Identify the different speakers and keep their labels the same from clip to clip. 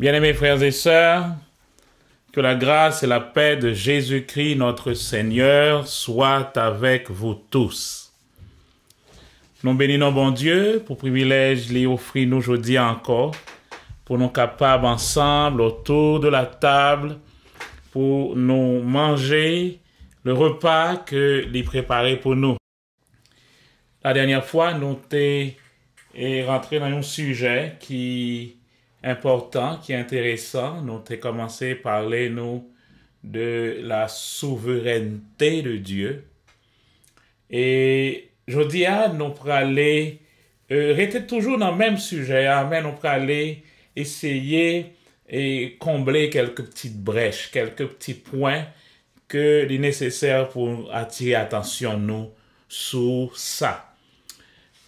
Speaker 1: Bien-aimés frères et sœurs, que la grâce et la paix de Jésus-Christ notre Seigneur soient avec vous tous. Nous bénissons bon Dieu pour le privilège de lui offrir nous aujourd'hui encore, pour nous capables ensemble autour de la table, pour nous manger le repas que lui préparé pour nous. La dernière fois, nous sommes rentrés dans un sujet qui important, qui est intéressant. Nous avons commencé à parler, de la souveraineté de Dieu. Et je dis, nous pourrons aller, rester toujours dans le même sujet, mais nous pourrons aller essayer et combler quelques petites brèches, quelques petits points que est nécessaire pour attirer l'attention nous sur ça.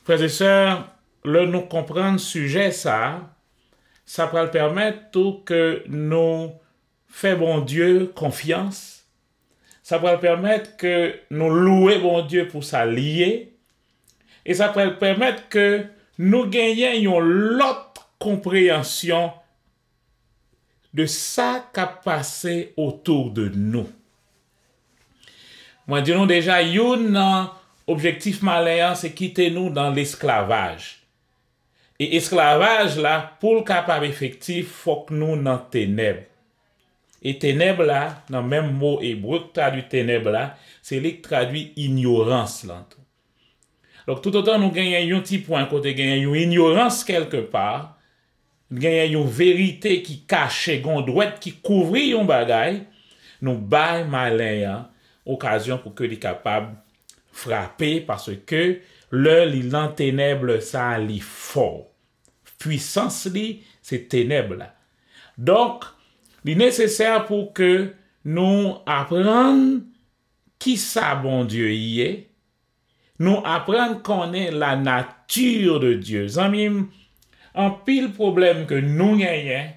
Speaker 1: Frères et sœurs, nous comprendre le sujet, ça va permettre tout que nous fassions bon Dieu confiance. Ça va permettre que nous louions bon Dieu pour sa lier. Et ça va permettre que nous gagnions l'autre compréhension de ça qui a passé autour de nous. Moi, disons déjà, un objectif malin, c'est quitter nous dans l'esclavage. Et esclavage là, pour le capable effectif, faut que nous dans ténèbres. Et ténèbres là, dans le même mot hébreu que traduit ténèbres là, c'est lui qui traduit ignorance là. Donc tout autant nous gagnons un petit point côté gagnons une ignorance quelque part, gagnons une vérité qui cache, une droite qui couvre un bagay, nous bail malin occasion pour que les capables frapper parce que il en ténèbres ça li fort. Puissance li, c'est ténèbres là. Donc, il est nécessaire pour que nous apprenions qui ça bon Dieu y est. Nous apprenions qu'on est la nature de Dieu. Zamim, un pile problème que nous gagnons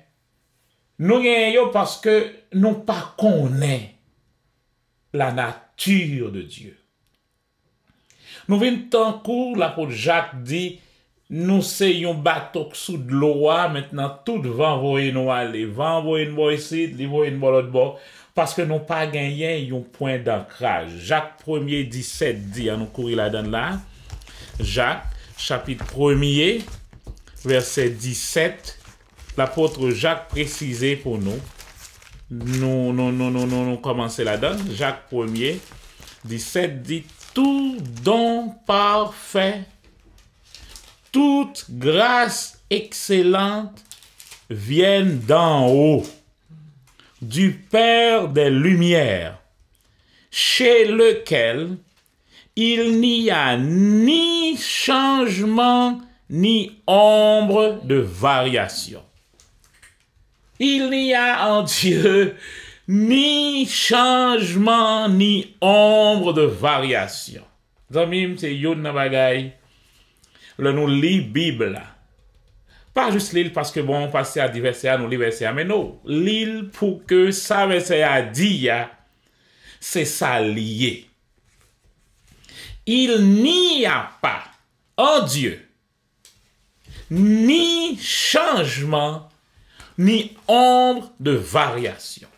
Speaker 1: parce que nous pas connaissons la nature de Dieu. Nous venons tant court, l'apôtre Jacques dit, nous sommes un bateau sous de l'eau, maintenant tout vent voyer nous aller, vent voyer nous ici, li voyer nous l'autre bord, parce que nous pas gagné un point d'ancrage. Jacques 1er 17 dit, nous courir là-dedans là. Jacques, chapitre 1er, verset 17, l'apôtre Jacques précisé pour nous. Nous commençons là-dedans. Jacques 1er, 17 dit, tout don parfait, toute grâce excellente viennent d'en haut, du Père des Lumières, chez lequel il n'y a ni changement ni ombre de variation. Il n'y a en Dieu ni changement, ni ombre de variation. Zamim, c'est yon na bagay. Le nous lit Bible. Pas juste l'île parce que bon, on passe à divers versets, nous lit versets, mais non. L'île pour que ça verset a dit, c'est ça lié. Il n'y a pas en Dieu ni changement, ni ombre de variation.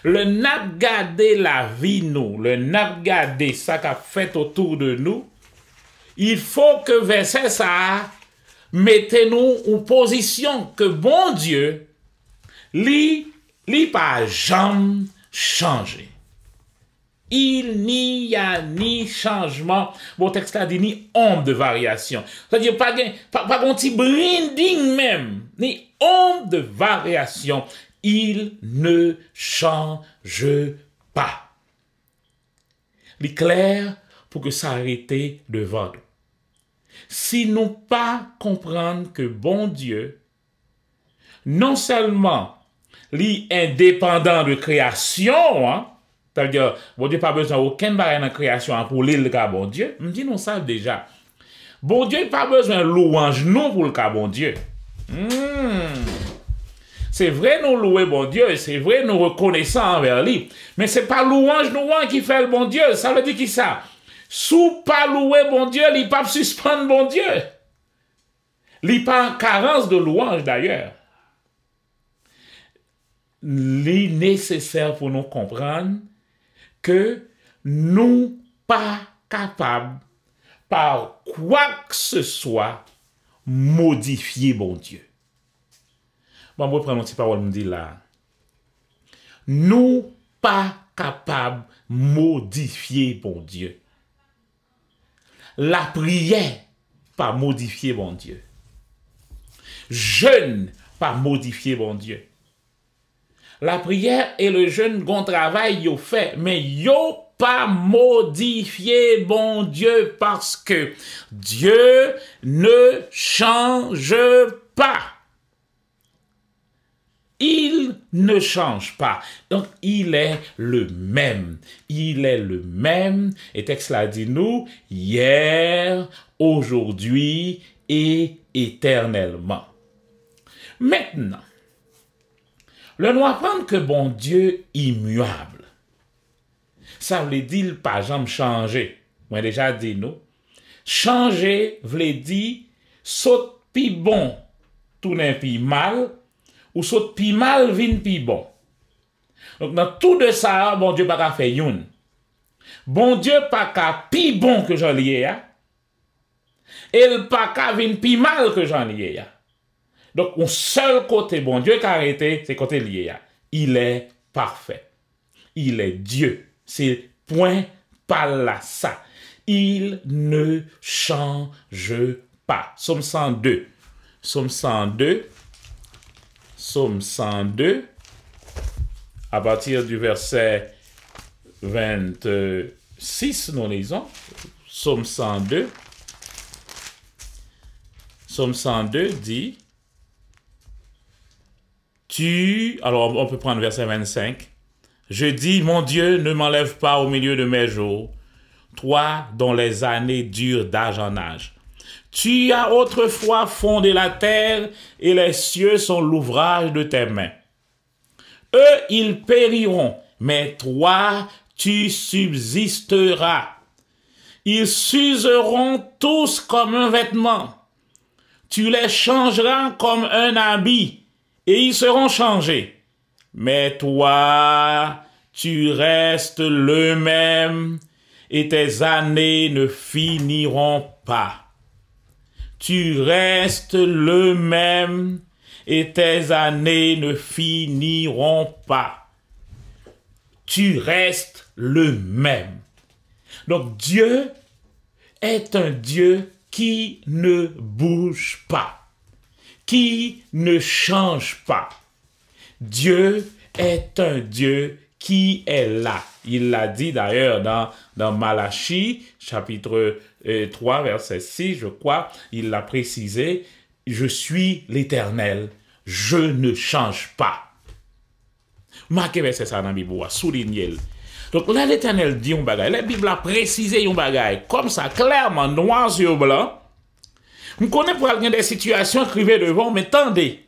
Speaker 1: Le n'a gardé la vie nous, le n'a gardé ça qu'a fait autour de nous, il faut que verset ça, mettez-nous en position que bon Dieu, lui pas jamais changé. Il n'y a ni changement, bon texte là dit ni ombre de variation. C'est-à-dire pas un petit brinding même, ni ombre de variation. Il ne change pas. Il est clair pour que ça arrête devant nous. Si nous pas comprendre que bon Dieu, non seulement est indépendant de création, c'est-à-dire, bon Dieu n'a pas besoin d'aucun barrière dans la création pour l'île de bon Dieu, me dit nous ça déjà. Bon Dieu n'a pas besoin de louange non pour le cas bon Dieu. C'est vrai nous louer bon Dieu, c'est vrai nous reconnaissons envers lui, mais c'est pas louange qui fait le bon Dieu, ça veut dire qui ça? Sous pas louer bon Dieu, il pas suspendre bon Dieu. Il pas en carence de louange d'ailleurs. nécessaire pour nous comprendre que nous pas capables par quoi que ce soit modifier bon Dieu. Bon, moi prendre une petite parole me dit là. Nous pas capables modifier bon Dieu. La prière pas modifier bon Dieu. Jeûne pas modifier bon Dieu. La prière et le jeûne gon travail yo fait, mais yo pas modifier bon Dieu parce que Dieu ne change pas. Il ne change pas. Donc, il est le même. Il est le même. Et texte là dit nous, hier, aujourd'hui et éternellement. Maintenant, le nous apprendre que bon Dieu immuable. Ça veut dire pas jamais changer. Moi déjà dit nous. Changer veut dire saute pi bon, tourner pi mal, ou saute pi mal vin pi bon. Donc dans tout de ça, bon Dieu pas qu'à faire youn. Bon Dieu pas qu'à pi bon que j'en lié ya. Et le pas qu'à vin pi mal que j'en lié ya. Donc un seul côté bon Dieu qui a arrêté, c'est côté lié ya. Il est parfait. Il est Dieu. C'est point par là ça. Il ne change pas. Somme 102. Somme 102. Somme 102. À partir du verset 26, nous lisons. Somme 102. Somme 102 dit, alors on peut prendre verset 25. Je dis, mon Dieu, ne m'enlève pas au milieu de mes jours, toi dont les années durent d'âge en âge. Tu as autrefois fondé la terre et les cieux sont l'ouvrage de tes mains. Eux, ils périront, mais toi, tu subsisteras. Ils s'useront tous comme un vêtement. Tu les changeras comme un habit et ils seront changés. Mais toi, tu restes le même et tes années ne finiront pas. Tu restes le même et tes années ne finiront pas. Tu restes le même. Donc Dieu est un Dieu qui ne bouge pas, qui ne change pas. Dieu est un Dieu qui est là. Il l'a dit d'ailleurs dans Malachie, chapitre 3, verset 6, je crois, il l'a précisé, « Je suis l'Éternel, je ne change pas. » Marquez verset ça dans la Bible, soulignez-le. Donc là, l'Éternel dit un bagay, la Bible a précisé un bagay, comme ça, clairement, noir sur blanc. On connaît pour avoir des situations écrivées devant, mais attendez.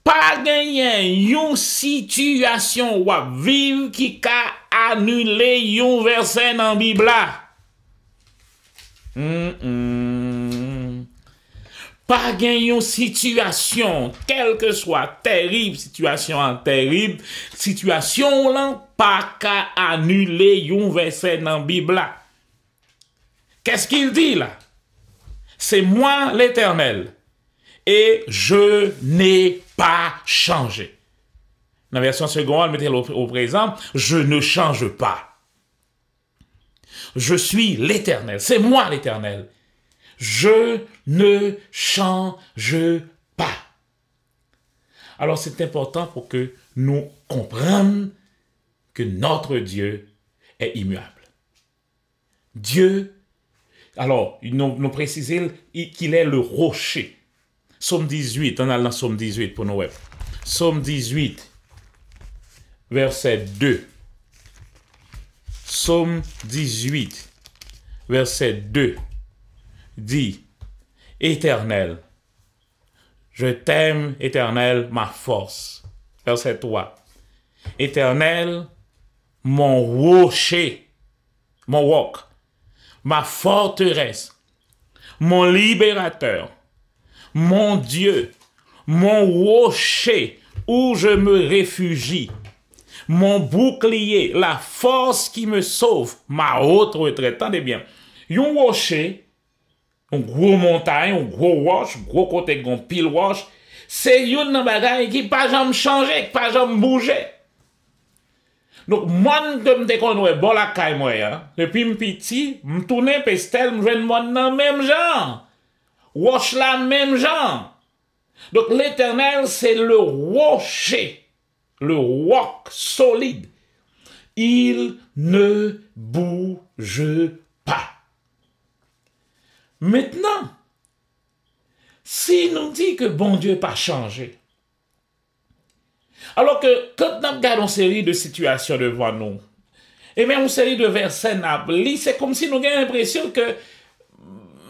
Speaker 1: Pas gagner une situation ou vivre qui a annulé un verset dans la Bible. Pas gagner une situation, quelle que soit terrible, situation là, pas qu'à annuler un verset dans la Bible. Qu'est-ce qu'il dit là? C'est moi l'Éternel. Et je n'ai pas changé. Dans la version seconde, mettez-le au présent, je ne change pas. Je suis l'Éternel, c'est moi l'Éternel. Je ne change pas. Alors c'est important pour que nous comprenions que notre Dieu est immuable. Dieu, alors, nous précisons qu'il est le rocher. Psaume 18, on a dans Psaume 18 pour nous. Psaume 18, verset 2. Psaume 18, verset 2, dit, « Éternel, je t'aime, Éternel, ma force. » Verset 3. « Éternel, mon rocher, mon roc, ma forteresse, mon libérateur, mon Dieu, mon rocher, où je me réfugie, mon bouclier, la force qui me sauve, ma haute retraite. Attendez bien, yon rocher, un gros montagne, un gros roche, gros côté gon pile roche, c'est yon nan bagay qui pas jamais changer, pas jamais bouger. Donc, moi, je me déconne, bon la caille, moi, depuis m petit, m tourne pestel, m jwenn moun nan même genre. Roche la même genre. Donc, l'Éternel, c'est le rocher, le roc solide. Il ne bouge pas. Maintenant, si nous dit que bon Dieu pas changé, alors que quand nous regardons une série de situations devant nous, et même une série de versets, c'est comme si nous avons l'impression que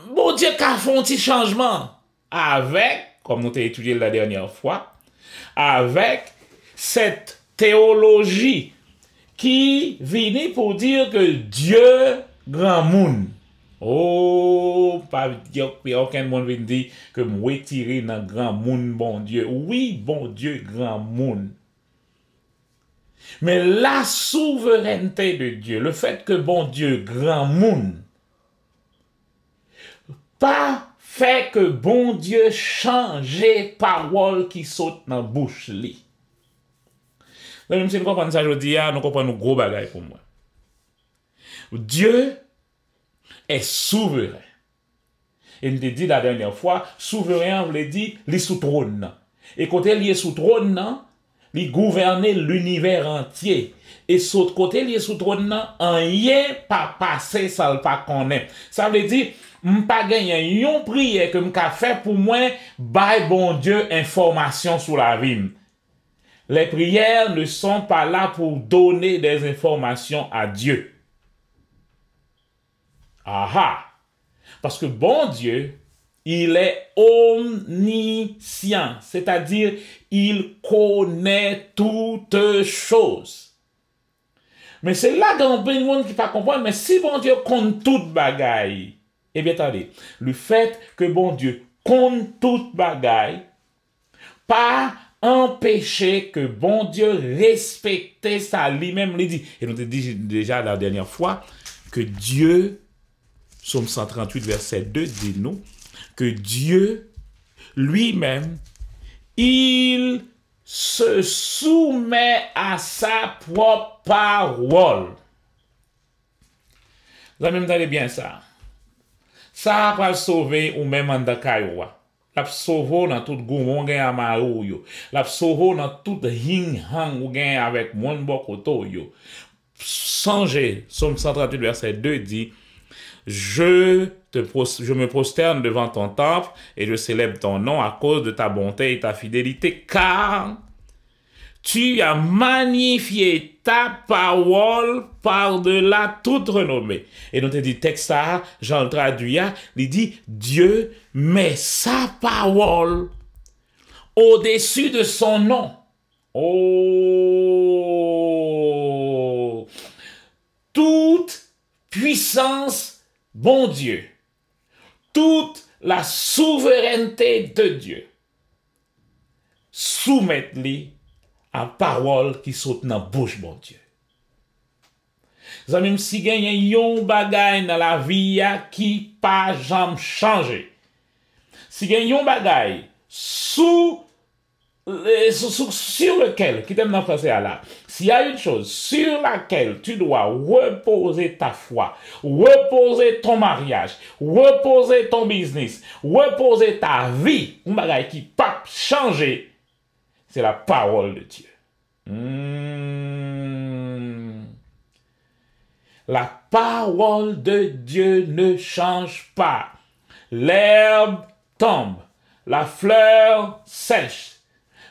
Speaker 1: bon Dieu a fait un petit changement avec, comme nous avons étudié la dernière fois, avec cette théologie qui vient pour dire que Dieu grand monde. Oh, pas dire que aucun monde vient dire que me retirer dans grand monde bon Dieu. Oui, bon Dieu grand monde. Mais la souveraineté de Dieu, le fait que bon Dieu grand monde, pas fait que bon Dieu change parole qui saute dans bouche li. Même si nous comprenons ça aujourd'hui, nous comprenons gros bagaille pour moi. Dieu est souverain. Et nous te dit la dernière fois, souverain veut dire li sous trône. Et côté li est sous trône, li gouverne l'univers entier. Et sur côté li est sous trône, rien pas passé ça pas connaît. Ça veut dire m'pa gagner yon prière que m'ka fait pour moi bay bon Dieu information sur la vie. Les prières ne sont pas là pour donner des informations à Dieu. Aha! Parce que bon Dieu, il est omniscient, c'est-à-dire il connaît toutes choses. Mais c'est là qu'il y a un peu de monde qui ne peut pas comprendre, mais si bon Dieu compte toute bagaille, eh bien attendez, le fait que bon Dieu compte toute bagaille, pas empêcher que bon Dieu respecte ça lui-même, lui dit. Et nous avons dit déjà la dernière fois que Dieu, Psaume 138, verset 2, dit nous que Dieu lui-même, il se soumet à sa propre parole. Vous avez même bien ça. Ça va sauver ou même en Dakayoua. La sauver dans tout goumon gen amarou yo. La sauver dans tout hing hang ou gen avec mon bokoto yo. Songez, Psaume 138, verset 2 dit, je me prosterne devant ton temple et je célèbre ton nom à cause de ta bonté et ta fidélité, car tu as magnifié ta parole par-delà toute renommée. Et donc, il dit, texte ça, Jean le traduit, il dit, Dieu met sa parole au-dessus de son nom. Oh! Toute puissance, bon Dieu. Toute la souveraineté de Dieu. Soumettre-les à parole qui saute dans la bouche, bon Dieu. Même si il y a yon bagay dans la vie qui pas jamais changé. Si il y a yon bagay sur lequel, qui t'aime dans le français là, s'il y a une chose sur laquelle tu dois reposer ta foi, reposer ton mariage, reposer ton business, reposer ta vie, un bagay qui pas changer, c'est la parole de Dieu. La parole de Dieu ne change pas. L'herbe tombe, la fleur sèche,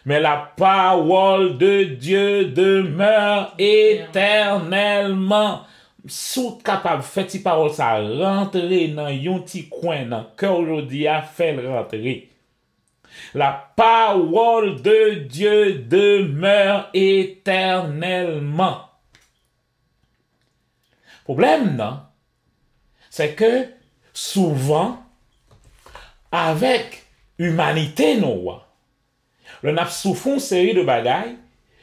Speaker 1: mais la parole de Dieu demeure éternellement. Sous capable fait cette parole ça rentrer dans yon petit coin dans cœur aujourd'hui a fait rentrer. La parole de Dieu demeure éternellement. Problème, non? C'est que souvent, avec humanité, nous, Le nap souffre une série de bagailles,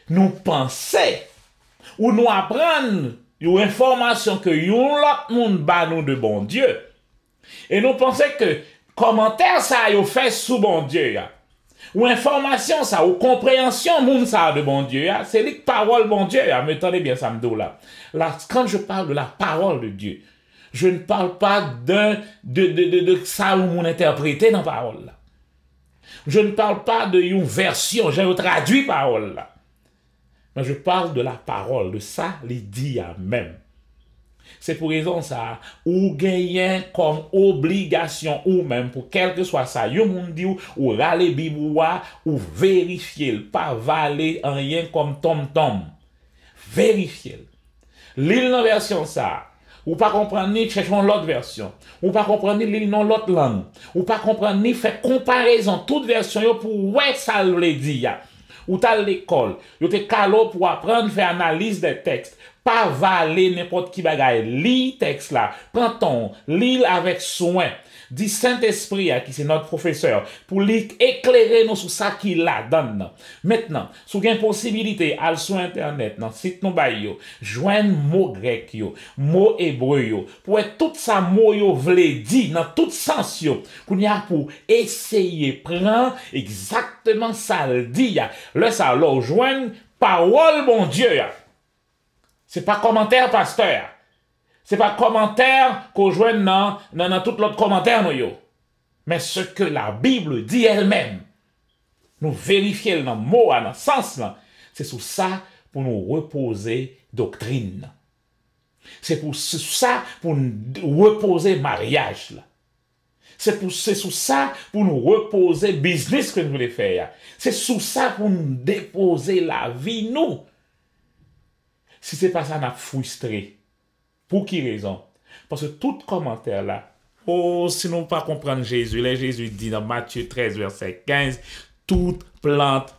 Speaker 1: nous pensons ou nous apprenons une information que yon l'autre monde ba nous de bon Dieu. Et nous pensons que commentaire ça yo fait sous bon Dieu ya. Ou information ça ou compréhension moun ça de bon Dieu ya, c'est les paroles bon Dieu ya. Me tendez bien ça me là. Là quand je parle de la parole de Dieu, je ne parle pas de ça où mon interprété dans la parole là. Je ne parle pas de une version, j'ai traduit parole là. Mais je parle de la parole, de ça, les dit à même. C'est pour raison ça, ou gagner comme obligation, ou même pour quel que soit ça, yon moun di ou rale biboua, ou vérifier, pas valer en rien comme tom-tom. Vérifier. L'île non version ça, ou pas comprendre ni cherchons l'autre version, ou pas comprendre ni l'île non l'autre langue, ou pas comprendre ni fait comparaison, toute version yo pour ouais ça le dit ya. Ou t'as l'école, yo te calo pour apprendre faire analyse des textes, pas valer n'importe qui bagaille, lis texte là, prends ton, lis avec soin, dit Saint-Esprit qui c'est notre professeur, pour éclairer nous sur ça qu'il a donne. Maintenant, si vous avez une possibilité, aller sur internet, dans site nous bail joindre mot grec yo, mot hébreu yo, pour être tout ça mot yo vle dit dans tout sens yo, pour essayer prendre exactement ça le dit ya. Là ça leur joindre parole bon Dieu ya. C'est pas commentaire pasteur. C'est pas commentaire qu'on joigne dans tout l'autre commentaire nous yo. Mais ce que la Bible dit elle-même, nous vérifier dans le mot, dans le sens là, c'est sur ça pour nous reposer doctrine. C'est pour ça pour nous reposer mariage là. C'est sur ça pour nous reposer business que nous voulons faire. C'est sur ça pour nous déposer la vie nous. Si c'est pas ça, on a frustré. Pour qui raison? Parce que tout commentaire là, oh, sinon pas comprendre Jésus. Là, Jésus dit dans Matthieu 13, verset 15, toute plante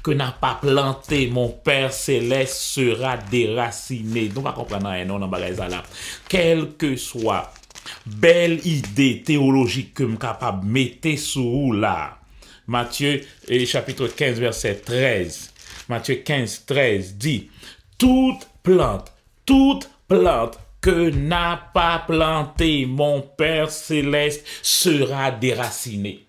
Speaker 1: que n'a pas planté mon Père céleste sera déracinée. Nous pas comprendre rien, non, dans bagage là. Quelle que soit belle idée théologique que je capable de mettre sous là. Matthieu chapitre 15, verset 13. Matthieu 15, 13 dit, toute plante que n'a pas planté mon Père céleste sera déracinée.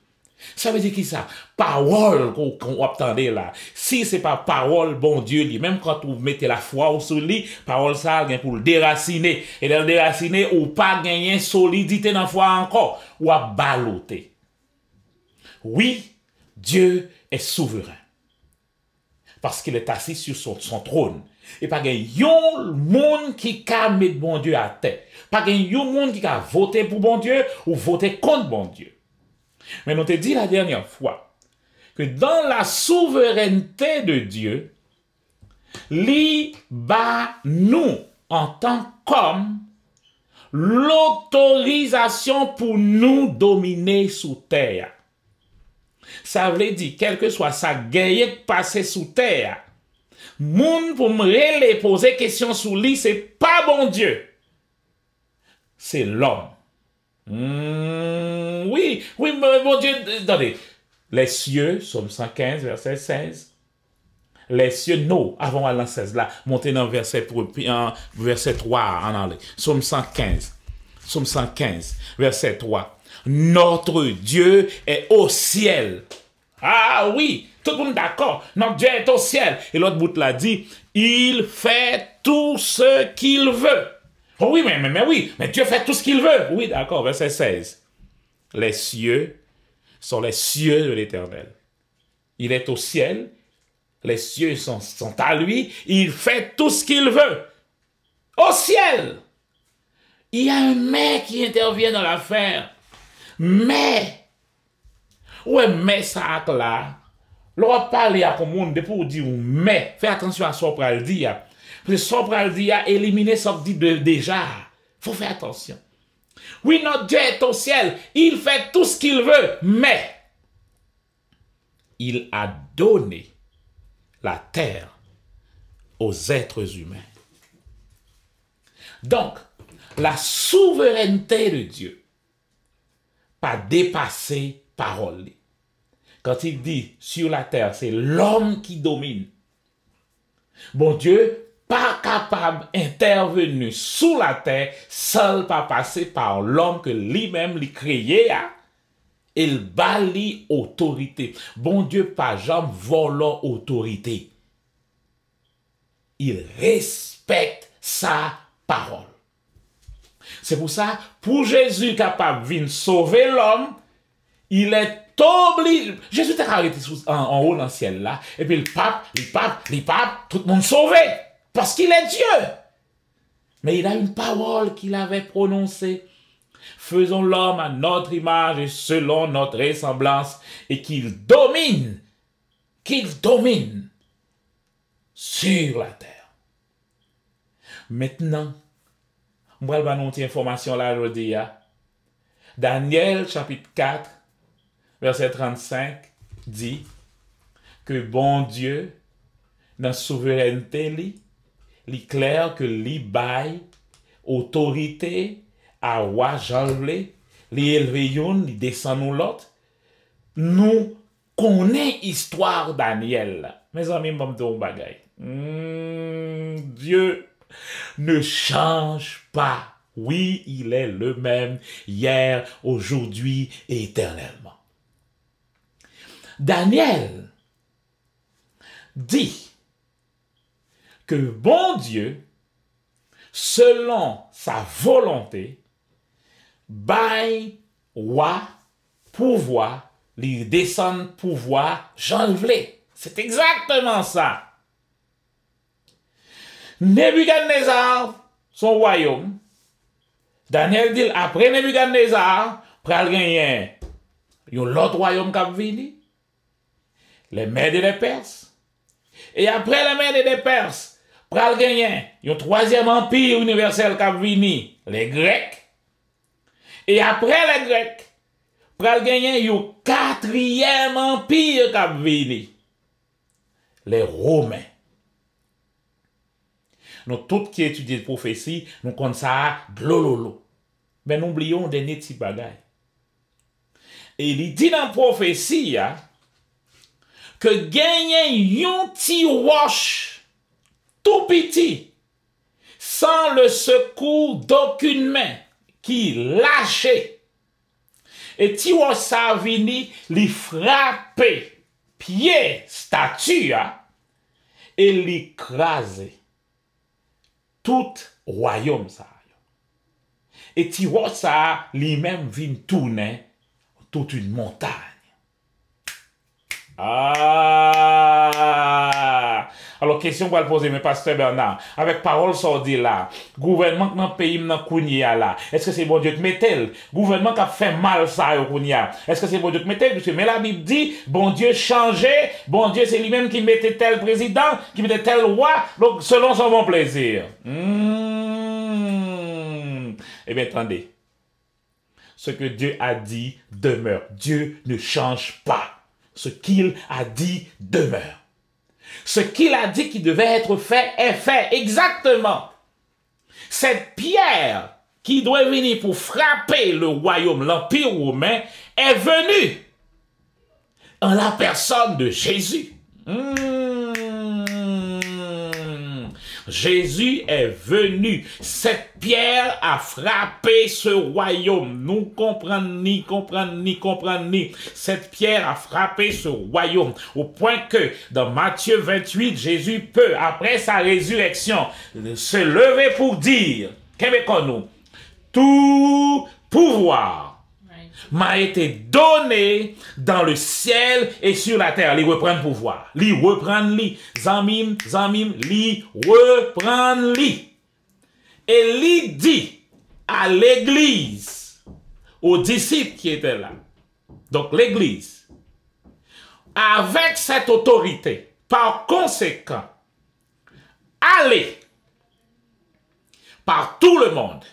Speaker 1: Ça veut dire qui ça? Parole qu'on attendait là. Si c'est pas parole, bon Dieu, même quand vous mettez la foi au souli, parole ça, pour le déraciner. Et dans le déraciner, ou pas gagner solidité dans la foi encore, ou à baloter. Oui, Dieu est souverain. Parce qu'il est assis sur son trône. Et pas yon monde qui a mis bon Dieu à terre. Pas yon monde qui a voté pour bon Dieu ou voté contre bon Dieu. Mais nous te dit la dernière fois que dans la souveraineté de Dieu, li ba nous en tant qu'hommes l'autorisation pour nous dominer sous terre. Ça veut dire, quel que soit sa guerre passé sous terre, moun pour me poser question sur lui, c'est pas bon Dieu. C'est l'homme. Oui, bon Dieu, attendez. Les cieux, Somme 115, verset 16. Les cieux, non, avant à l'an 16, là, montez dans verset 3 en anglais. Somme 115, verset 3. Notre Dieu est au ciel. Ah oui, tout le monde d'accord. Notre Dieu est au ciel. Et l'autre bout l'a dit, il fait tout ce qu'il veut. Oh oui, mais Dieu fait tout ce qu'il veut. Oui, d'accord, verset 16. Les cieux sont les cieux de l'Éternel. Il est au ciel. Les cieux sont à lui. Il fait tout ce qu'il veut. Au ciel. Il y a un mais qui intervient dans l'affaire. Mais, ouais, mais ça là, l'on parle à comme monde pour dire mais, fais attention à ce qu'on va dire. Parce que ce qu'on va dire, éliminer ce qu'on dit déjà. Faut faire attention. Oui, notre Dieu est au ciel, il fait tout ce qu'il veut, mais il a donné la terre aux êtres humains. Donc, la souveraineté de Dieu pas dépasser parole. quand il dit sur la terre, c'est l'homme qui domine. Bon Dieu, pas capable d'intervenir sous la terre, seul pas passer par l'homme que lui-même lui créé, il bali autorité. Bon Dieu, pas jamais volant autorité. Il respecte sa parole. C'est pour ça, pour Jésus capable de venir sauver l'homme, il est obligé. Jésus était arrêté en haut dans le ciel là, et puis le pape, tout le monde sauvé, parce qu'il est Dieu. Mais il a une parole qu'il avait prononcée. Faisons l'homme à notre image et selon notre ressemblance, et qu'il domine sur la terre. Maintenant, je vais vous donner une information là aujourd'hui. Daniel chapitre 4, verset 35 dit que bon Dieu, dans la souveraineté, il clair que li bail autorité à roi Jean-Vlé, li élevé yon, li descend nous l'autre. Nous connaissons l'histoire Daniel. Mes amis, je vais vous bagay. Dieu ne change pas. Oui, il est le même hier, aujourd'hui et éternellement. Daniel dit que bon Dieu, selon sa volonté, bail roi pouvoir, lui descend pouvoir Jean-Vlé. C'est exactement ça. Nebuchadnezzar, son royaume, Daniel dit, après Nebuchadnezzar, pral gagner l'autre royaume qui a venu, les Mèdes et les Perses. Et après les Mèdes et les Perses, pral gagner un troisième empire universel qui a venu, les Grecs. Et après les Grecs, pral gagner un quatrième empire qui a venu, les Romains. Nous, tous qui étudient la prophétie, nous connaissons ça, glololo. Mais nous oublions des petits bagailles. Et il dit dans la prophétie, que gagner un petit roche tout petit, sans le secours d'aucune main, qui lâchait. Et petit roche ça vini, lui frapper, pied, statue, et l'écraser. Tout royaume ça. Et ti roche ça lui-même vient tourner toute une montagne. Alors question pour le poser mais pasteur Bernard, avec parole sortie là, gouvernement dans pays dans kounia là, est-ce que c'est bon Dieu qui mettel? Gouvernement qui a fait mal ça au kounia. Est-ce que c'est bon Dieu qui mettel? Parce que mais la Bible dit bon Dieu changeait, bon Dieu c'est lui-même qui mettait tel président, qui mettait tel roi, donc selon son bon plaisir. Eh bien attendez. Ce que Dieu a dit demeure. Dieu ne change pas. Ce qu'il a dit demeure. Ce qu'il a dit qui devait être fait est fait. Exactement. Cette pierre qui doit venir pour frapper le royaume, l'empire romain, est venue en la personne de Jésus. Jésus est venu. Cette pierre a frappé ce royaume. Nous comprenons ni. Cette pierre a frappé ce royaume. Au point que dans Matthieu 28, Jésus peut, après sa résurrection, se lever pour dire, qu'est-ce tout pouvoir m'a été donné dans le ciel et sur la terre. Li reprendre pouvoir. Li reprendre li. Zamim, li reprendre li. Et li dit à l'église, aux disciples qui étaient là. Donc l'église, avec cette autorité, par conséquent, allez par tout le monde,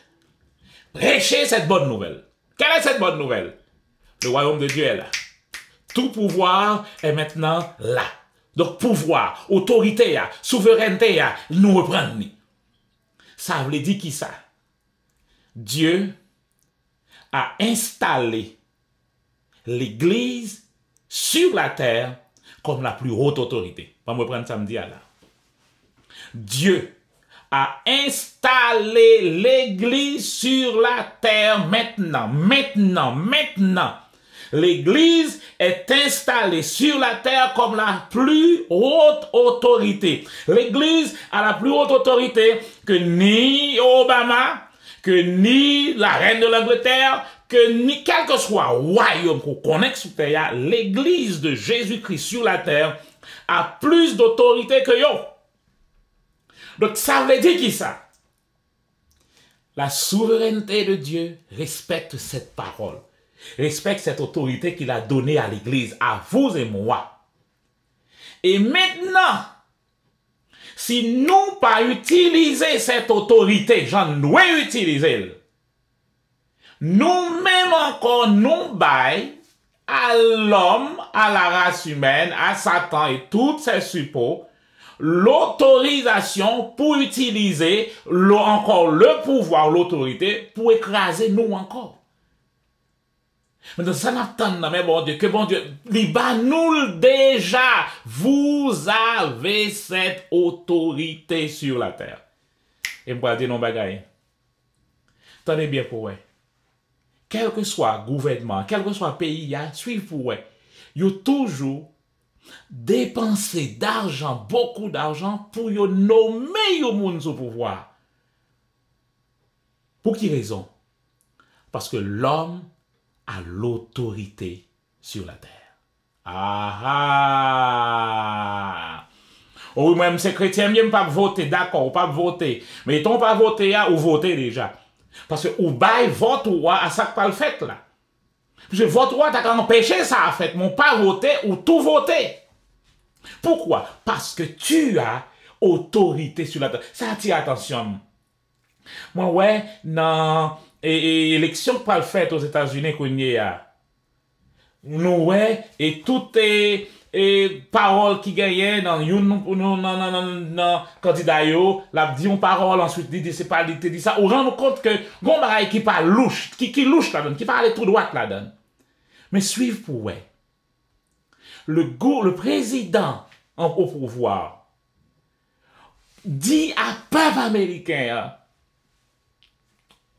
Speaker 1: prêcher cette bonne nouvelle. Quelle est cette bonne nouvelle? Le royaume de Dieu est là. Tout pouvoir est maintenant là. Donc pouvoir, autorité, souveraineté, nous reprendre. Ça veut dire qui ça? Dieu a installé l'église sur la terre comme la plus haute autorité. On va me prendre samedi à là. Dieu a installé l'Église sur la terre maintenant. L'Église est installée sur la terre comme la plus haute autorité. L'Église a la plus haute autorité que ni Obama, que ni la reine de l'Angleterre, que ni quel que soit royaume qu'on connaît sous terre, l'Église de Jésus-Christ sur la terre a plus d'autorité que yo. Donc ça veut dire qui ça? La souveraineté de Dieu respecte cette parole. Respecte cette autorité qu'il a donnée à l'Église, à vous et moi. Et maintenant, si nous pas utiliser cette autorité, j'en ai utilisé, nous-mêmes encore, nous baillons à l'homme, à la race humaine, à Satan et tous ses suppôts, l'autorisation pour utiliser encore le pouvoir, l'autorité, pour écraser nous encore. Mais ça n'attend, mais bon Dieu, que bon Dieu, nous déjà, vous avez cette autorité sur la terre. Et moi, dire non bagaille. Tenez bien pour vous. Quel que soit le gouvernement, quel que soit le pays, suivez pour vous. Vous toujours dépenser d'argent, beaucoup d'argent, pour nommer le monde au pouvoir. Pour qui raison? Parce que l'homme a l'autorité sur la terre. Ah! Ou même ces chrétiens, même pas voter, d'accord, ou pas voter. Mais ils n'ont pas voté, ou voter déjà. Parce que ou bail vote ou à ça que pas le fait là. Parce que vote ou t'as empêché ça à fait, mon pas voter ou tout voter. Pourquoi? Parce que tu as autorité sur la terre. Ça attire attention. Moi ouais, dans élection pas le fait aux États-Unis qu'on y a. Nous ouais, et toutes les paroles qui gagnent dans candidat yo, la dit une parole ensuite dit c'est pas dit ça, on rend compte que bon bagaille qui parle louche, qui louche là donne, qui parle tout droit là donne. Mais suivez pour ouais. Le président au pouvoir dit à peuple américain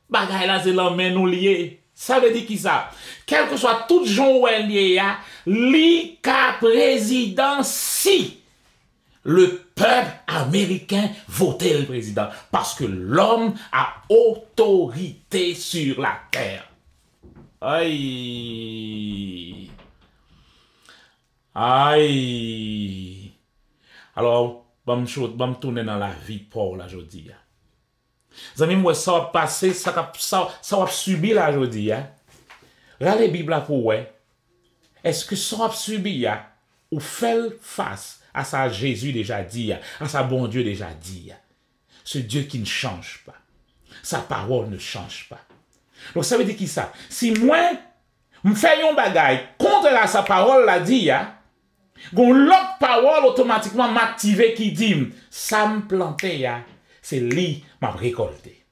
Speaker 1: bagaille là c'est l'homme nous lié. Ça veut dire qui ça? Quel que soit tout gens où elle y a, li ka président si le peuple américain votait le président. Parce que l'homme a autorité sur la terre. Aïe. Aïe. Alors, je vais tourner dans la vie pour la jodi. Zami moi ça va passer, ça va subir la jodi. Regardez la Bible pour ouais. Est-ce que ça va subir ou fait face à ça Jésus déjà dit, à ça bon Dieu déjà dit. Ce Dieu qui ne change pas. Sa parole ne change pas. Donc ça veut dire qui ça? Si moi, je fais un bagaille contre sa parole la dit, l'autre parole automatiquement m'active qui dit, ça me planté, c'est lui m'a récolté.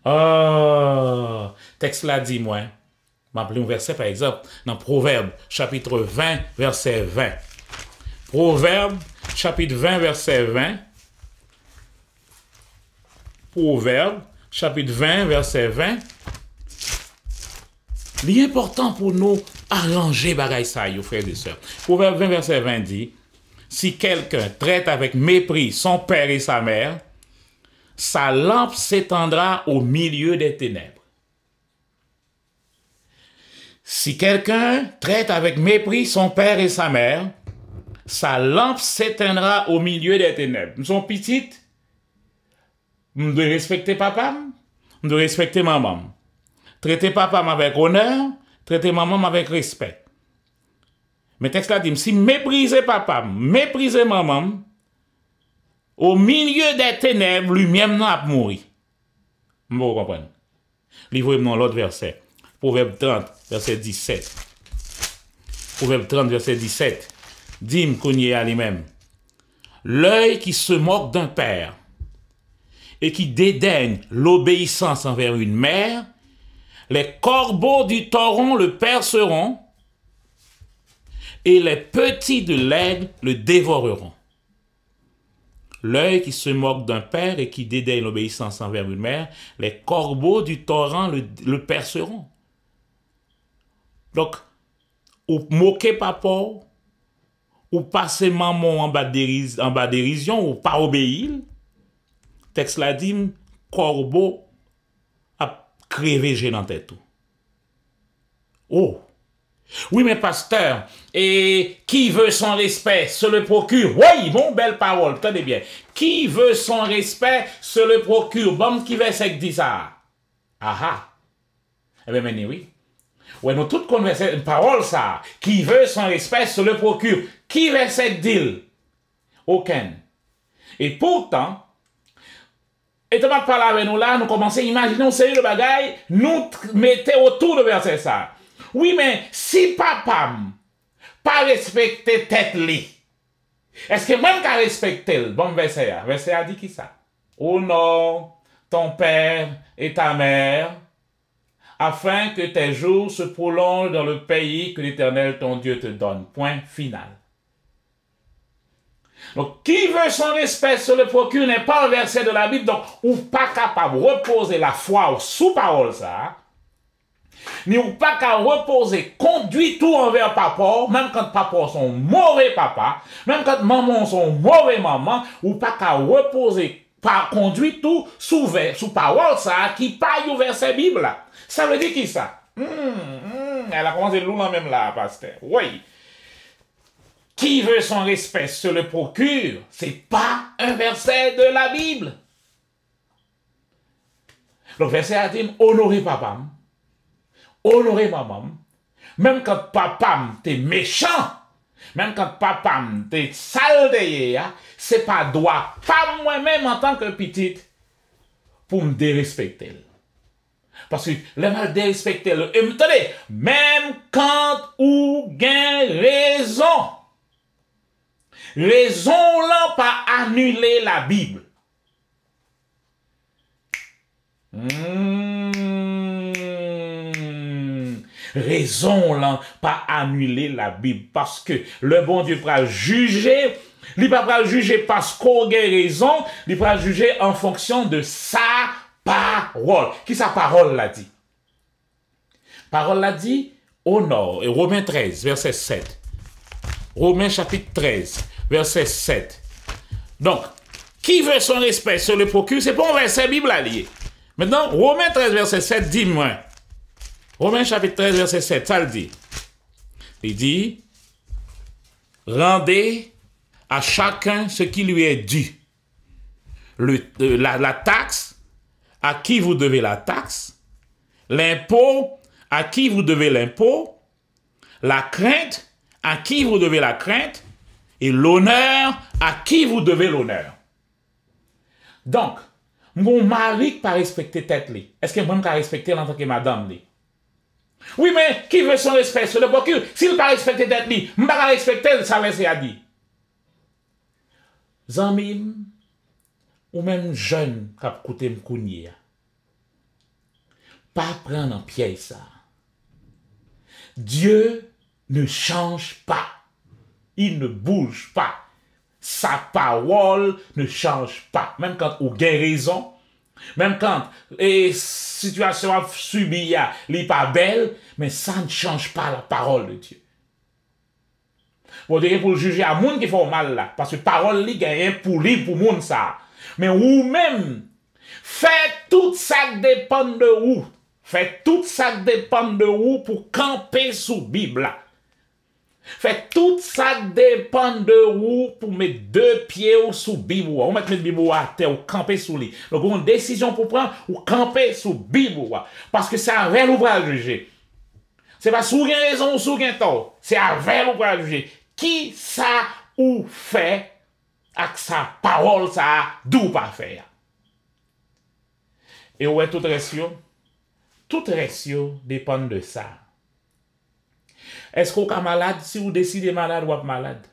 Speaker 1: Oh, texte là dit moi, m'a appelé un verset par exemple, dans Proverbe, chapitre 20, verset 20. Proverbe, chapitre 20, verset 20. Proverbe, chapitre 20, verset 20. L'important pour nous arranger bagaille ça, frères et sœurs. Proverbe 20, verset 20 dit, si quelqu'un traite avec mépris son père et sa mère, sa lampe s'étendra au milieu des ténèbres. Si quelqu'un traite avec mépris son père et sa mère, sa lampe s'éteindra au milieu des ténèbres. Nous sommes petites, nous devons respecter papa, nous devons respecter maman. Traiter papa avec honneur, traiter maman avec respect. Mais texte là dit, si mépriser papa, mépriser maman, au milieu des ténèbres, lui-même n'a pas mouru. Vous comprenez? Livrez-moi l'autre verset. Proverbe 30, verset 17. Proverbe 30, verset 17. Dit qu'on y est à lui-même. L'œil qui se moque d'un père et qui dédaigne l'obéissance envers une mère, les corbeaux du torrent le perceront, et les petits de l'aigle le dévoreront. L'œil qui se moque d'un père et qui dédaigne l'obéissance envers une mère, les corbeaux du torrent le perceront. Donc, ou moquer papa, ou passer maman en bas de dérision, ou pas obéir, texte la dit, corbeau a crevé j'ai dans tête tout. Oh! Oui, mais pasteur, et qui veut son respect, se le procure. Oui, bon, belle parole, tenez bien. Qui veut son respect, se le procure. Bon, qui veut ça dit ça? Ah. Eh bien, maintenant, oui. Ouais, nous toutes connaissons une parole, ça. Qui veut son respect, se le procure. Qui veut ça dire? Aucun. Et pourtant, et tu vas parler avec nous là, nous commençons à imaginer un série de bagailles, nous mettons autour de verset ça. Oui, mais si papa pas respecté tête li, est-ce que même qu'à respecter le bon verset a dit qui ça? Honore ton père et ta mère, afin que tes jours se prolongent dans le pays que l'Éternel ton Dieu te donne. Point final. Donc, qui veut son respect se le procure n'est pas un verset de la Bible, donc, ou pas capable de reposer la foi sous parole ça, ni ou pas qu'à reposer, conduit tout envers papa, même quand papa sont mauvais papa, même quand maman sont mauvais maman, ou pas qu'à reposer, pas conduit tout sous parole ça, qui paille au verset Bible là. Ça veut dire qui ça? Elle a commencé loin même là, pasteur. Oui. Qui veut son respect se le procure. C'est pas un verset de la Bible. Le verset a dit, honorez papa, honorez maman, même quand papa t'es méchant, même quand papa t'es sale derrière, c'est pas droit, pas moi-même en tant que petite, pour me dérespecter. Parce que le mal dérespecter, et me tenez, même quand ou gain raison, raison là pas annuler la Bible. Raison là pas annuler la Bible parce que le bon Dieu va juger, il va pas juger parce qu'on a raison, il va juger en fonction de sa parole. Qui sa parole l'a dit? Parole l'a dit au nord, et Romains 13 verset 7. Romains chapitre 13 verset 7. Donc, qui veut son respect se le procure, c'est pas un verset Bible allié. Maintenant, Romains 13 verset 7 dit moi. Romains chapitre 13 verset 7, ça le dit. Il dit, rendez à chacun ce qui lui est dû. La taxe, à qui vous devez la taxe. L'impôt, à qui vous devez l'impôt. La crainte, à qui vous devez la crainte. Et l'honneur, à qui vous devez l'honneur. Donc, mon mari pas respecter tête li. Est-ce que moi je respecter en tant que madame li? Oui, mais qui veut son respect sur le procure? S'il pas respecter tête li, je pas respecter, ça va c'est dit. Zamim, ou même jeune qui a coûté m'kounye, pas prendre en pièce ça. Dieu ne change pas. Il ne bouge pas. Sa parole ne change pas. Même quand on a raison, même quand la situation a subi, n'est pas belle, mais ça ne change pas la parole de Dieu. Vous devez pour juger à monde qui fait mal là, parce que parole li gagne pour lui, pour monde ça. Mais ou même, faites tout ça dépend de vous. Faites tout ça dépend de vous pour camper sous Bible là. Faites tout ça dépend de vous pour mettre deux pieds sous Bible. On met le Bible à terre ou camper sous lui. Donc, on a une décision pour prendre ou camper sous Bible. Parce que c'est avec nous pour juger. C'est pas sous raison ou sous tort. C'est avec nous pour juger. Qui ça ou fait avec sa parole ça d'où pas faire. Et ouais, toute ratio dépend de ça. Est-ce qu'on est malade si vous décidez malade ou pas malade?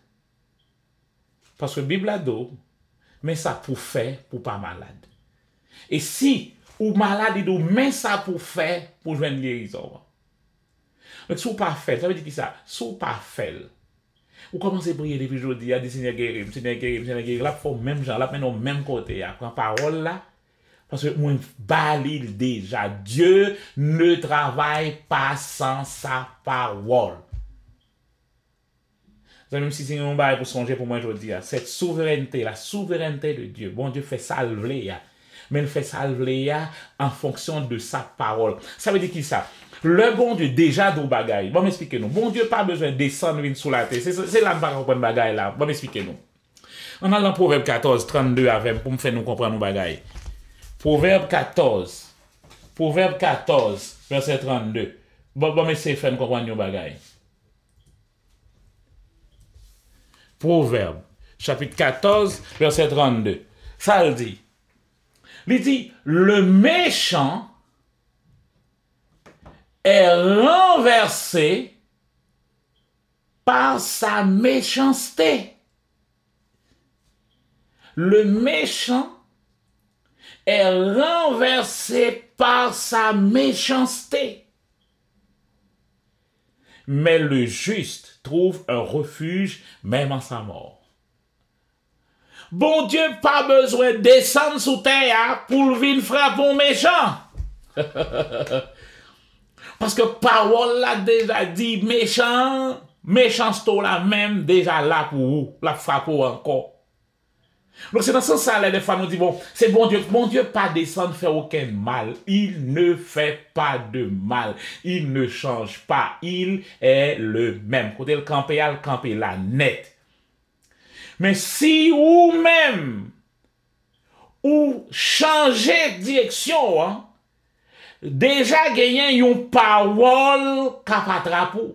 Speaker 1: Parce que la Bible a dit, mais ça pour faire pour pas malade. Et si ou malade, il dit, mais ça pour faire pour jouer une guérison. Donc si vous pas fait, ça veut dire que ça, si vous pas fait, Ou commencez à prier depuis aujourd'hui, à dire Seigneur guérir, Seigneur guérir, Seigneur guérir. Là, faut même gens, là, maintenant, même côté, prend parole là. Parce que moi, balil déjà. Dieu ne travaille pas sans sa parole. Même si c'est un bail pour songer pour moi aujourd'hui, cette souveraineté, la souveraineté de Dieu, bon Dieu fait salver, mais il fait salver en fonction de sa parole. Ça veut dire qui ça? Le bon Dieu déjà d'où bagaille. Bon m'expliquez nous. Bon Dieu pas besoin de descendre sous la terre. C'est là que pas comprendre bagaille là. Bon m'expliquez nous. On a dans Proverbe 14, 32 à 20 pour me faire nous comprendre nos bagaille. Proverbe 14, verset 32. Bon m'essayer faire nous comprendre nos bagaille. Proverbe, chapitre 14, verset 32. Ça le dit. Il dit, le méchant est renversé par sa méchanceté. Le méchant est renversé par sa méchanceté. Mais le juste trouve un refuge même en sa mort. Bon Dieu, pas besoin de descendre sous terre pour venir frapper un méchant. Parce que parole l'a déjà dit, méchanceté là même déjà là pour vous, la frapper encore. Donc c'est dans ce sens-là, les femmes nous disent, bon, c'est bon Dieu pas descendre faire aucun mal. Il ne fait pas de mal. Il ne change pas. Il est le même. Côté le camper la net. Mais si ou même, ou changer de direction, hein, déjà gagné une parole cap attraper.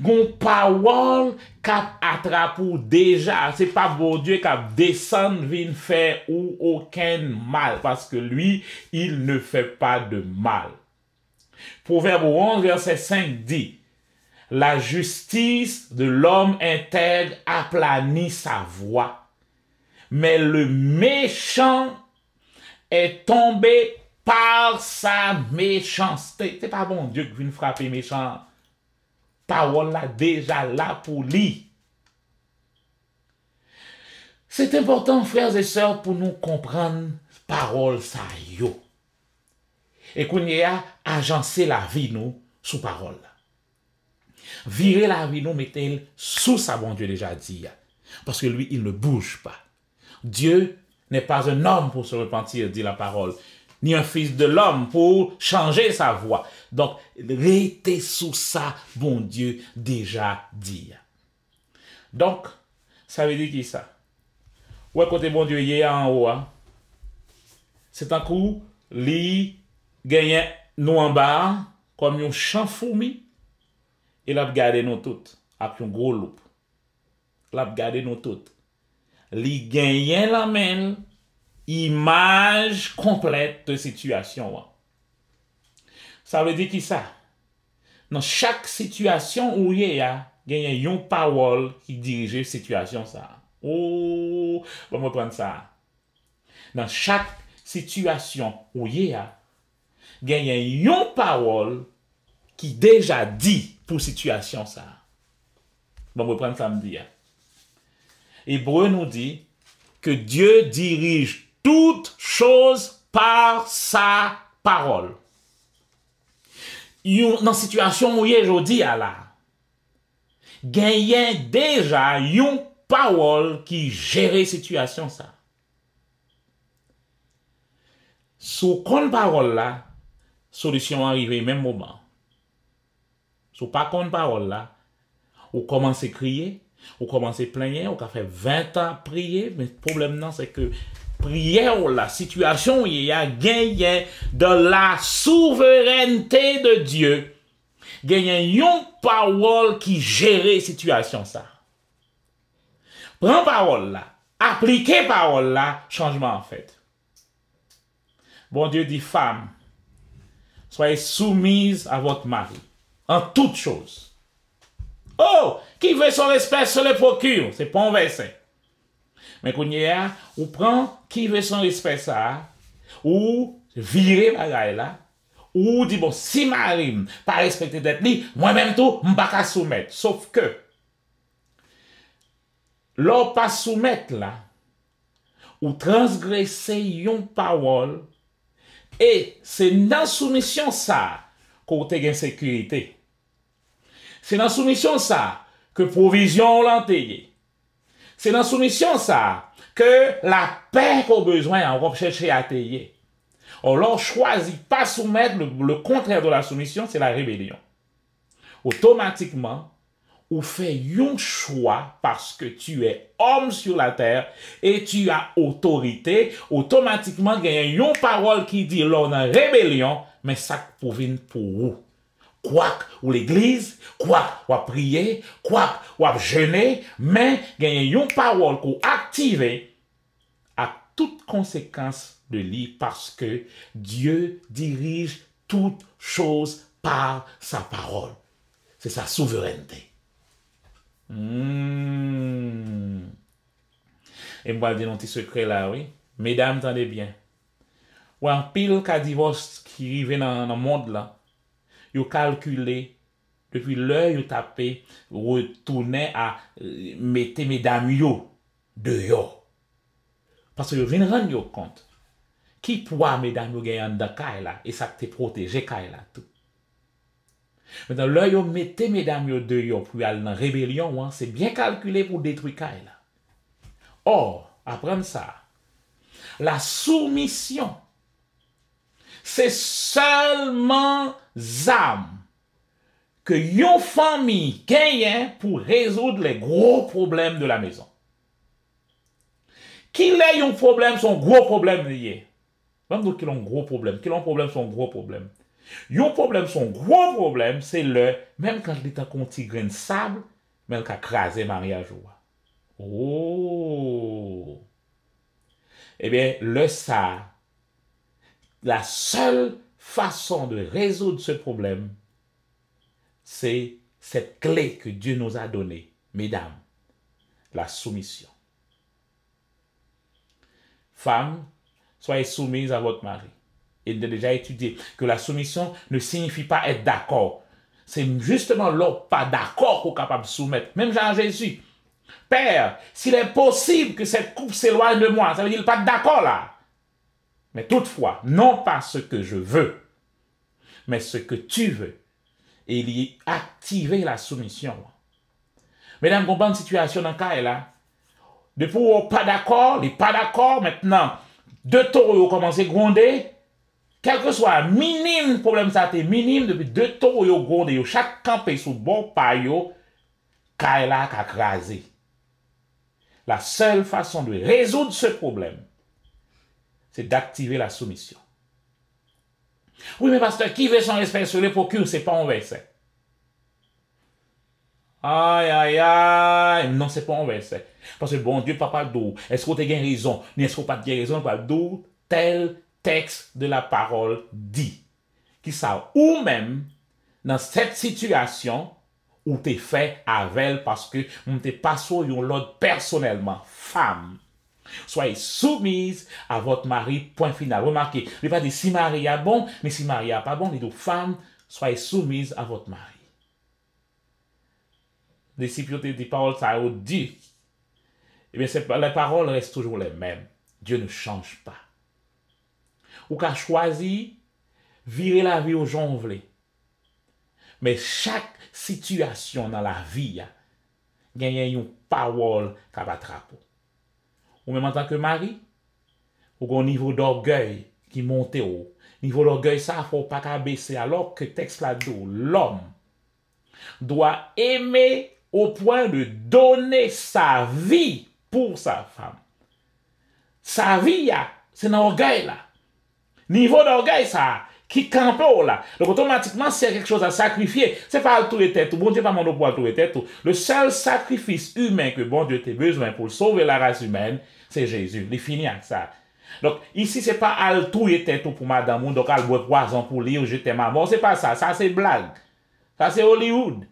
Speaker 1: Gon parole cap attrape déjà, c'est pas bon Dieu cap descend vin faire ou aucun mal parce que lui, il ne fait pas de mal. Proverbe 11 verset 5 dit: la justice de l'homme intègre aplanit sa voie, mais le méchant est tombé par sa méchanceté. C'est pas bon Dieu qui vient frapper méchant. Parole là déjà là pour lui. C'est important, frères et sœurs, pour nous comprendre parole ça yo. Et qu'on y a agencé la vie nous sous parole là. Virer la vie nous mettez sous sa bon Dieu déjà dit. Parce que lui il ne bouge pas. Dieu n'est pas un homme pour se repentir, dit la parole, ni un fils de l'homme pour changer sa voix. Donc, restez sous ça, bon Dieu, déjà dit. Donc, ça veut dire qui ça? Ouais, côté bon Dieu, il est en haut. C'est un coup, lui, gagne nous en bas, comme un champ fourmi, et il a gardé nous toutes, avec un gros loup. Il a gardé nous toutes. Lui gagne la main, image complète de situation. Ça veut dire qui ça? Dans chaque situation où il y a une parole qui dirige la situation ça. Oh, on va prendre ça. Dans chaque situation où il y a une parole qui déjà dit pour situation ça. On va prendre ça me dire. Hébreu nous dit que Dieu dirige toutes choses par sa parole. Dans la situation où il est aujourd'hui, il y a déjà une parole qui gère la situation. Sous une parole là, solution arrive au même moment. Sous pas une parole là, ou commence à crier, ou commence à plaigner, ou fait 20 ans à prier, mais le problème non, c'est que prière, la situation, il y a gagné de la souveraineté de Dieu. Gagné une parole qui gère la situation ça. Prends parole là, appliquez parole là, changement en fait. Bon Dieu dit, femme, soyez soumise à votre mari, en toutes choses. Oh, qui veut son respect se le procure, c'est pas un verset. Mais quand il y a, ou prend qui veut son respect ça, ou virer bagaille là, ou dit bon, si Marie pas respecté d'être li, moi-même tout, m'pas qu'à soumettre. Sauf que, l'on pas soumettre là, ou transgresser yon parole, et c'est dans soumission ça qu'on te gagne sécurité. C'est dans soumission ça que provision l'enteye. C'est dans soumission ça que la paix qu'on a besoin, on va chercher à tailler. On leur choisit pas soumettre, le contraire de la soumission, c'est la rébellion. Automatiquement, ou fait un choix parce que tu es homme sur la terre et tu as autorité, automatiquement, il y a une parole qui dit l'on a rébellion, mais ça provient pour vous. Quoi ou l'église, quoi ou à prier, quoi ou à jeûner, mais il y a une parole qu'on active à toute conséquence de lui parce que Dieu dirige toutes choses par sa parole. C'est sa souveraineté. Et moi, je dis un petit secret là, oui. Mesdames, entendez bien. Ou un pile cas divorce qui arrive dans le monde là, vous calculez depuis l'heure vous tapez, retournez à mettre mesdames yo dehors. Parce que vous venez rendre compte. Qui pourra mesdames yo gagner dans le là et ça te protège là tout. Maintenant, là, vous mettez mesdames yo dehors pour aller dans la rébellion, c'est bien calculé pour détruire là. Or, apprendre ça, la soumission, c'est seulement âme que yon famille gagne pour résoudre les gros problèmes de la maison. Qu'il ait un problème, son gros problème lié. Même d'autres qui ont un gros problème, qui ont un problème, son gros problème. Yon problème, son gros problème, c'est le, même quand il est un petit grain de sable, même quand crasé mariage. Oh! Eh bien, le ça, la seule façon de résoudre ce problème, c'est cette clé que Dieu nous a donnée, mesdames, la soumission. Femmes, soyez soumises à votre mari. Il a déjà étudié que la soumission ne signifie pas être d'accord. C'est justement l'autre pas d'accord qu'on est capable de soumettre. Même Jean-Jésus. Père, s'il est possible que cette coupe s'éloigne de moi, ça veut dire qu'il n'est pas d'accord là. Mais toutefois, non pas ce que je veux, mais ce que tu veux. Et il y a activé la soumission. Mesdames, comprenez une situation dans le cas là. Depuis où pas d'accord, les pas d'accord, maintenant, deux taureaux ont commencé à gronder. Quel que soit minime problème, ça a été minime depuis deux taureaux ont grondé. Chaque campé sous bon paillot, Kaila a crasé. La seule façon de résoudre ce problème, c'est d'activer la soumission. Oui, mais pasteur, qui veut son respect sur les procures, c'est pas un verset. Aïe, aïe, aïe. Non, c'est pas un verset. Parce que bon Dieu, papa d'où? Est-ce que tu as raison? N'est-ce que pas de raison? Pas d'où tel texte de la parole dit. Qui ça, ou même, dans cette situation, où tu es fait avec elle parce que on t'es pas sur l'autre personnellement, femme. Soyez soumise à votre mari, point final. Remarquez, je ne vais pas dire si mari est bon, mais si mari n'est pas bon, les deux femmes, soyez soumises à votre mari. Les disciples des paroles, ça a dit. Eh bien, les paroles restent toujours les mêmes. Dieu ne change pas. Ou qu'a choisi, virer la vie aux gens voulez. Mais chaque situation dans la vie, il y a une parole qui va attraper. Ou même en tant que mari, ou au niveau d'orgueil qui monte haut. Niveau d'orgueil, ça, il ne faut pas baisser. Alors que texte là-dedans, l'homme doit aimer au point de donner sa vie pour sa femme. Sa vie, c'est dans l'orgueil là. Niveau d'orgueil, ça, qui campe là. Donc automatiquement, s'il y a quelque chose à sacrifier, c'est pas tout les têtes. Bon Dieu pas mon pour tout les têtes. Le seul sacrifice humain que bon Dieu a besoin pour sauver la race humaine, c'est Jésus. Il finit avec ça. Donc ici, c'est pas al tout les têtes pour madame, donc al boire poison pour lui ou jeter ma mort. C'est pas ça. Ça c'est blague. Ça c'est Hollywood.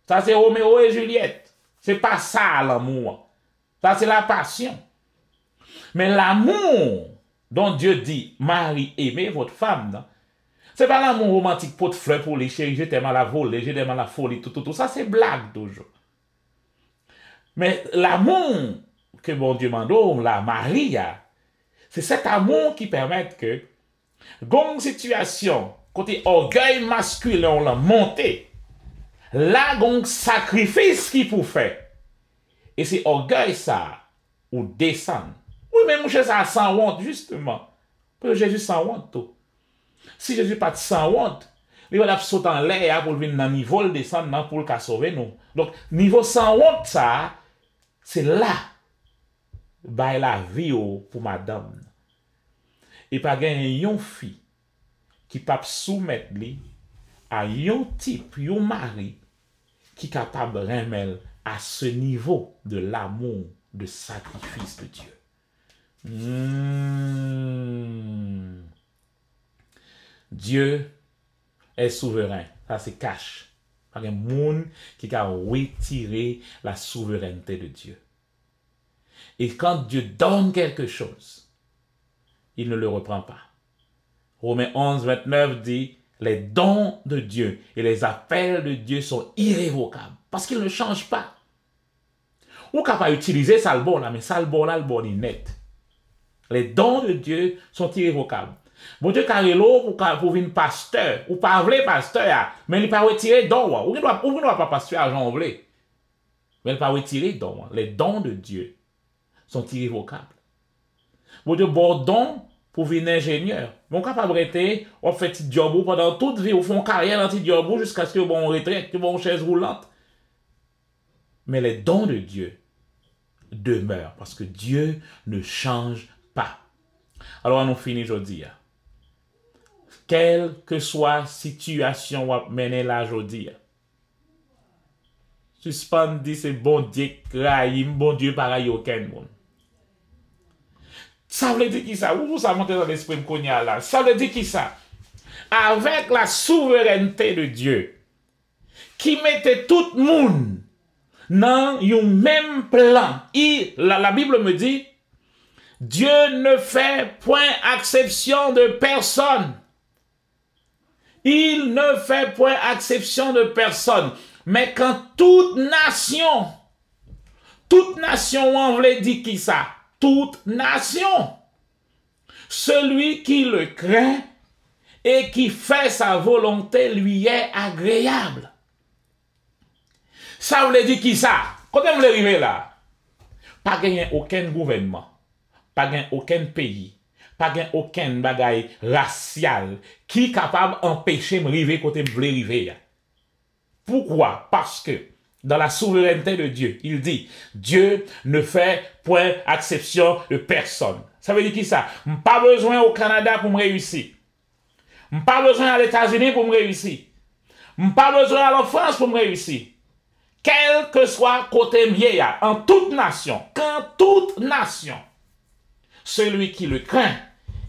Speaker 1: Ça c'est Roméo et Juliette. C'est pas ça l'amour. Ça c'est la passion. Mais l'amour dont Dieu dit, Marie, aimez votre femme, c'est pas l'amour romantique pour de fleurs pour les chéris, je t'aime à la volée, je t'aime à la folie, tout. Ça, c'est blague toujours. Mais l'amour que bon Dieu m'a donné, la Marie, c'est cet amour qui permet que, dans une situation, côté orgueil masculin, on l'a monté, là, il y a un sacrifice qu'il faut faire. Et c'est orgueil ça, ou descendre. Oui, mais mon cher, ça sans honte, justement. Parce que Jésus sans honte, tout. Si Jésus pas sans honte, il va sauter en l'air pour venir dans le niveau, le descendre pour le sauver nous. Donc, niveau sans honte, ça, c'est là, bah, la vie pour madame. Et pas gagner une fille qui peut soumettre lui à un type, un mari, qui est capable de remettre à ce niveau de l'amour, de sacrifice de Dieu. Dieu est souverain. Ça, c'est cache. Il y a un monde qui a retiré la souveraineté de Dieu. Et quand Dieu donne quelque chose, il ne le reprend pas. Romains 11, 29 dit, les dons de Dieu et les appels de Dieu sont irrévocables. Parce qu'ils ne changent pas. Ou capable d'utiliser ça le bon là, mais ça le bon là, le bon est net. Les dons de Dieu sont irrévocables. Bon Dieu carrelo pour venir pasteur, ou pas vrai pasteur, mais il pas retirer don. Ou ne doit pas pasteur argent vrai. Mais il pas retirer don. Les dons de Dieu sont irrévocables. Bon Dieu bon don pour venir ingénieur. Mon capable rester, on fait petit job pendant toute vie, on fait une carrière dans petit job jusqu'à ce que bon retraite, que bon chaise roulante. Mais les dons de Dieu demeurent parce que Dieu ne change pas. Alors on finit aujourd'hui. Quelle que soit la situation où mener là aujourd'hui. Suspend dit c'est bon Dieu, bon Dieu pareil aucun monde. Ça veut dire qui ça? Où ça monte dans l'esprit de là? Ça veut dire qui ça? Avec la souveraineté de Dieu, qui mettait tout le monde dans un même plan. La Bible me dit, Dieu ne fait point exception de personne. Il ne fait point exception de personne. Mais quand toute nation, on veut dire qui ça? Toute nation. Celui qui le craint et qui fait sa volonté lui est agréable. Ça veut dire qui ça? Quand on veut arriver là, pas gagner aucun gouvernement, pas gagner aucun pays, pas gagner aucun bagaille racial qui est capable d'empêcher de arriver quand on veut arriver. Pourquoi? Parce que dans la souveraineté de Dieu, il dit, Dieu ne fait point exception de personne. Ça veut dire qui ça? Pas besoin au Canada pour me réussir. Pas besoin à l'États-Unis pour me réussir. Pas besoin à la France pour me réussir. Quel que soit côté mieux, en toute nation, celui qui le craint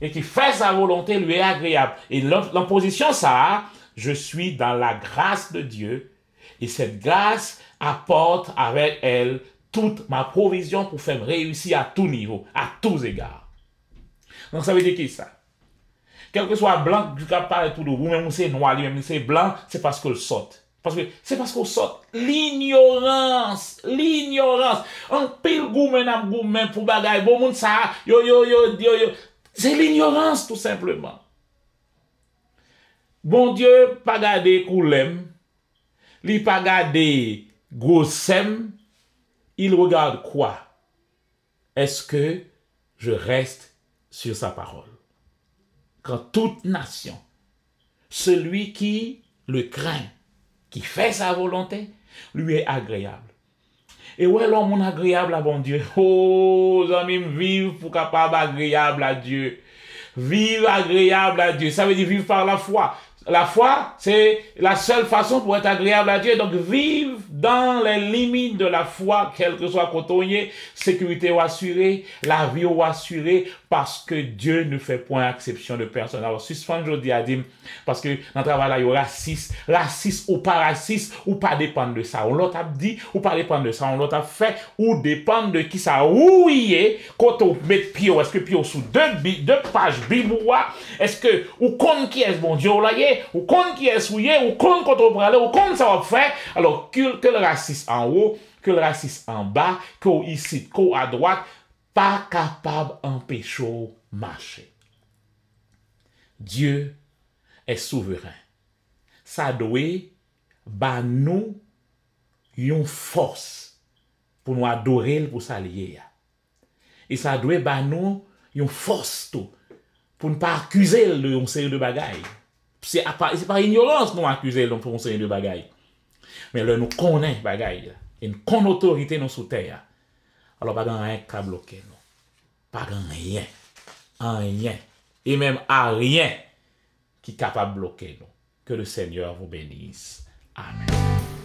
Speaker 1: et qui fait sa volonté lui est agréable. Et l'opposition, ça, je suis dans la grâce de Dieu. Et cette grâce apporte avec elle toute ma provision pour faire réussir à tout niveau, à tous égards. Donc ça veut dire qui ça? Quel que soit blanc, du capable tout de vous, même si c'est noir, même si c'est blanc, c'est parce qu'on saute. C'est parce qu'on saute. L'ignorance. Un pile goumen pour bagaille. Bon monde ça, yo. C'est l'ignorance tout simplement. Bon Dieu, pas garder coulem. Il pas garder grossem. Il regarde quoi? Est-ce que je reste sur sa parole? Quand toute nation, celui qui le craint, qui fait sa volonté, lui est agréable. Et ouais, l'homme est agréable à bon Dieu. Oh, amis, vivre pour capable agréable à Dieu. Vivre agréable à Dieu. Ça veut dire vivre par la foi. La foi, c'est la seule façon pour être agréable à Dieu. Donc, vivre dans les limites de la foi, quel que soit côté, sécurité ou assurée, la vie ou assurée, parce que Dieu ne fait point exception de personne. Alors, suspend aujourd'hui à dire, parce que dans le travail là, il y aura raciste ou pas raciste, ou pas dépendre de ça. On l'autre a dit, ou pas dépendre de ça. On l'autre a fait, ou dépendre de qui ça. Où il est, quand on met pied, est-ce que pied sous deux pages Bible, est-ce que, ou compte qui est bon Dieu, là, ou compte qui est souillé, ou compte quand on prend ou compte ça va faire. Alors, que le raciste en haut, que le raciste en bas, que ici, que à droite, pas capable d'empêcher marcher. Dieu est souverain. Ça doit ba nous une force pour nous adorer, pour s'allier. Et ça doit ba nous une force tout pour ne pas accuser de une série de bagailles. C'est par ignorance nous accuser pour une série de bagailles. Mais là nous connaissons bagailles et nous connaissons l'autorité nous sous terre. Alors pas rien qui bloquer nous. Pas rien. Rien. Et même à rien qui est capable de bloquer nous. Que le Seigneur vous bénisse. Amen.